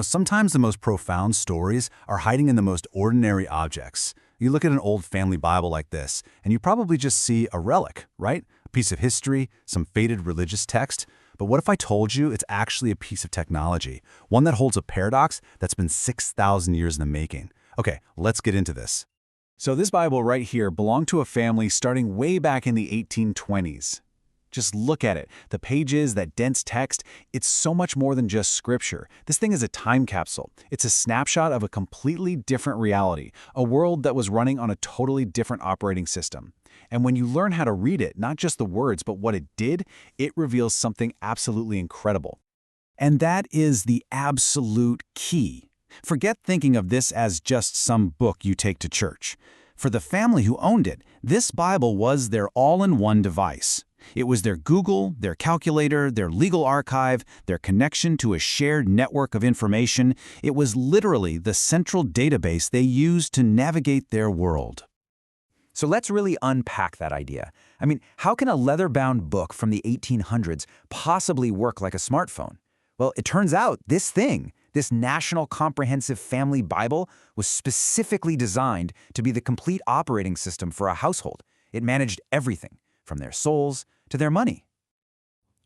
Sometimes the most profound stories are hiding in the most ordinary objects. You look at an old family Bible like this, and you probably just see a relic, right? A piece of history, some faded religious text. But what if I told you it's actually a piece of technology, one that holds a paradox that's been 6,000 years in the making? Okay, let's get into this. So this Bible right here belonged to a family starting way back in the 1820s. Just look at it. The pages, that dense text, it's so much more than just scripture. This thing is a time capsule. It's a snapshot of a completely different reality, a world that was running on a totally different operating system. And when you learn how to read it, not just the words, but what it did, it reveals something absolutely incredible. And that is the absolute key. Forget thinking of this as just some book you take to church. For the family who owned it, this Bible was their all-in-one device. It was their Google, their calculator, their legal archive, their connection to a shared network of information. It was literally the central database they used to navigate their world. So let's really unpack that idea. How can a leather-bound book from the 1800s possibly work like a smartphone? Well, it turns out this National Comprehensive Family Bible, was specifically designed to be the complete operating system for a household. It managed everything, from their souls to their money.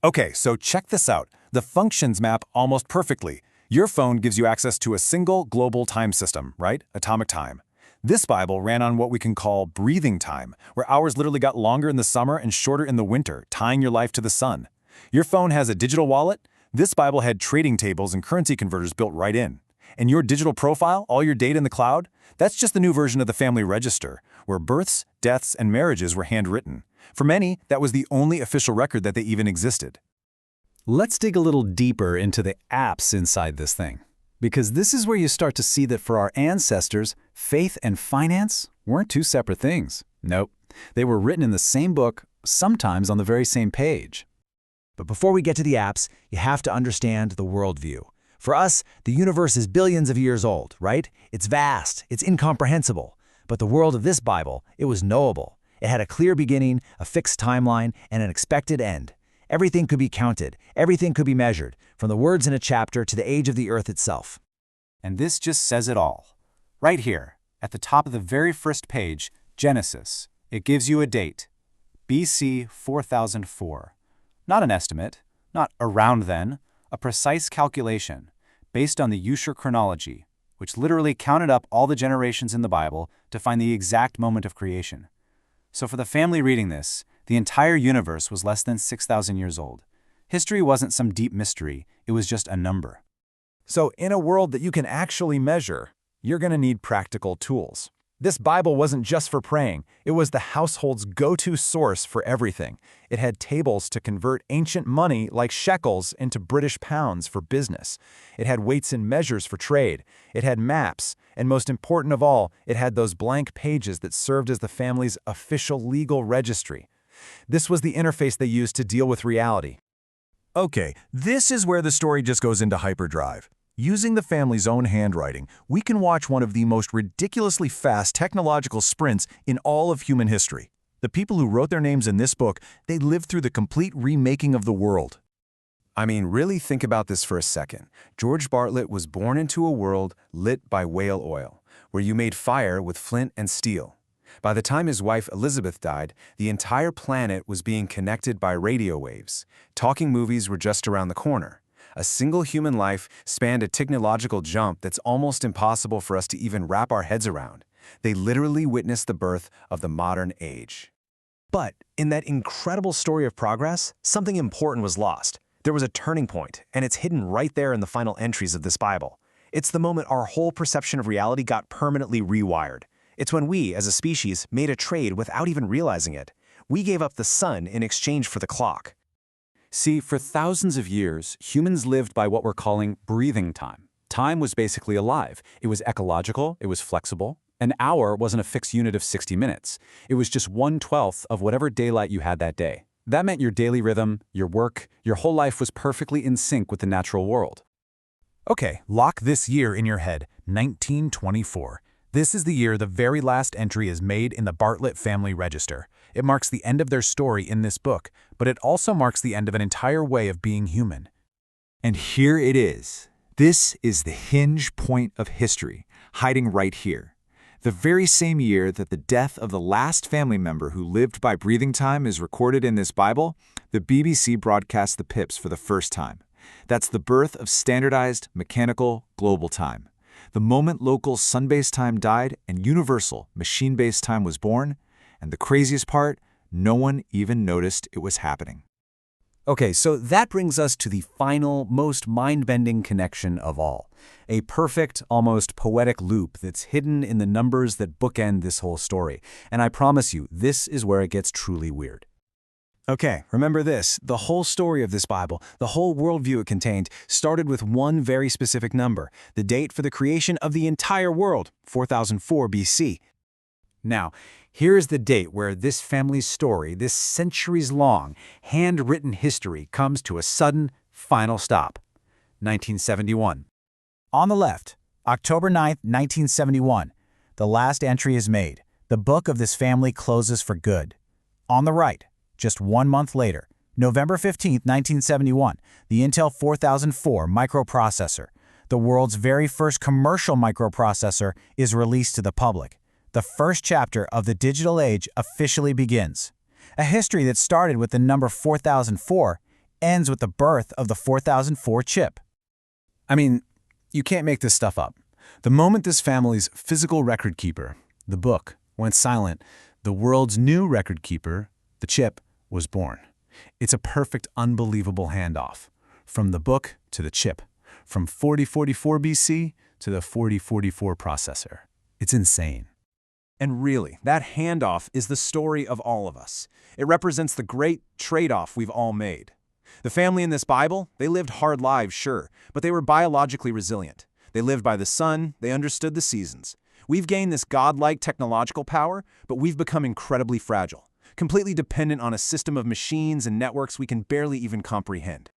Okay, so check this out. The functions map almost perfectly. Your phone gives you access to a single global time system, right? Atomic time. This Bible ran on what we can call breathing time, where hours literally got longer in the summer and shorter in the winter, tying your life to the sun. Your phone has a digital wallet. This Bible had trading tables and currency converters built right in. And your digital profile, all your data in the cloud, that's just the new version of the family register, where births, deaths, and marriages were handwritten. For many, that was the only official record that they even existed. Let's dig a little deeper into the apps inside this thing. Because this is where you start to see that for our ancestors, faith and finance weren't two separate things. Nope, they were written in the same book, sometimes on the very same page. But before we get to the apps, you have to understand the worldview. For us, the universe is billions of years old, right? It's vast, it's incomprehensible. But the world of this Bible, it was knowable. It had a clear beginning, a fixed timeline, and an expected end. Everything could be counted, everything could be measured, from the words in a chapter to the age of the earth itself. And this just says it all. Right here, at the top of the very first page, Genesis, it gives you a date, BC 4004. Not an estimate, not around then, a precise calculation, based on the Ussher chronology, which literally counted up all the generations in the Bible to find the exact moment of creation. So for the family reading this, the entire universe was less than 6,000 years old. History wasn't some deep mystery, it was just a number. So in a world that you can actually measure, you're going to need practical tools. This Bible wasn't just for praying, it was the household's go-to source for everything. It had tables to convert ancient money like shekels into British pounds for business. It had weights and measures for trade. It had maps, and most important of all, it had those blank pages that served as the family's official legal registry. This was the interface they used to deal with reality. Okay, this is where the story just goes into hyperdrive. Using the family's own handwriting, we can watch one of the most ridiculously fast technological sprints in all of human history. The people who wrote their names in this book, they lived through the complete remaking of the world. Really think about this for a second. George Bartlett was born into a world lit by whale oil, where you made fire with flint and steel. By the time his wife Elizabeth died, the entire planet was being connected by radio waves. Talking movies were just around the corner. A single human life spanned a technological jump that's almost impossible for us to even wrap our heads around. They literally witnessed the birth of the modern age. But in that incredible story of progress, something important was lost. There was a turning point, and it's hidden right there in the final entries of this Bible. It's the moment our whole perception of reality got permanently rewired. It's when we, as a species, made a trade without even realizing it. We gave up the sun in exchange for the clock. See, for thousands of years, humans lived by what we're calling breathing time. Time was basically alive. It was ecological, it was flexible. An hour wasn't a fixed unit of 60 minutes. It was just 1/12 of whatever daylight you had that day. That meant your daily rhythm, your work, your whole life was perfectly in sync with the natural world. Okay, lock this year in your head, 1924. This is the year the very last entry is made in the Bartlett family register. It marks the end of their story in this book, but it also marks the end of an entire way of being human. And here it is. This is the hinge point of history, hiding right here. The very same year that the death of the last family member who lived by breathing time is recorded in this Bible, the BBC broadcast the pips for the first time. That's the birth of standardized, mechanical, global time. The moment local sun-based time died and universal, machine-based time was born, and the craziest part, no one even noticed it was happening. Okay, so that brings us to the final, most mind-bending connection of all. A perfect, almost poetic loop that's hidden in the numbers that bookend this whole story. And I promise you, this is where it gets truly weird. Okay, remember this. The whole story of this Bible, the whole worldview it contained, started with one very specific number, the date for the creation of the entire world, 4004 BC. Now, here's the date where this family's story, this centuries-long, handwritten history, comes to a sudden, final stop. 1971. On the left, October 9th, 1971. The last entry is made. The book of this family closes for good. On the right, just 1 month later, November 15th, 1971, the Intel 4004 microprocessor, the world's very first commercial microprocessor, is released to the public. The first chapter of the digital age officially begins. A history that started with the number 4004 ends with the birth of the 4004 chip. I mean, you can't make this stuff up. The moment this family's physical record keeper, the book, went silent, the world's new record keeper, the chip, was born. It's a perfect, unbelievable handoff. From the book to the chip. From 4044 BC to the 4044 processor. It's insane. And really, that handoff is the story of all of us. It represents the great trade-off we've all made. The family in this Bible, they lived hard lives, sure, but they were biologically resilient. They lived by the sun, they understood the seasons. We've gained this godlike technological power, but we've become incredibly fragile, completely dependent on a system of machines and networks we can barely even comprehend.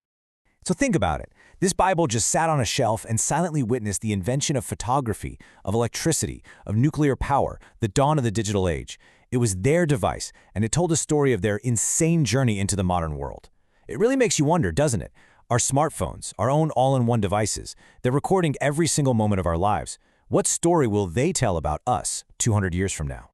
So think about it. This Bible just sat on a shelf and silently witnessed the invention of photography, of electricity, of nuclear power, the dawn of the digital age. It was their device, and it told a story of their insane journey into the modern world. It really makes you wonder, doesn't it? Our smartphones, our own all-in-one devices, they're recording every single moment of our lives. What story will they tell about us 200 years from now?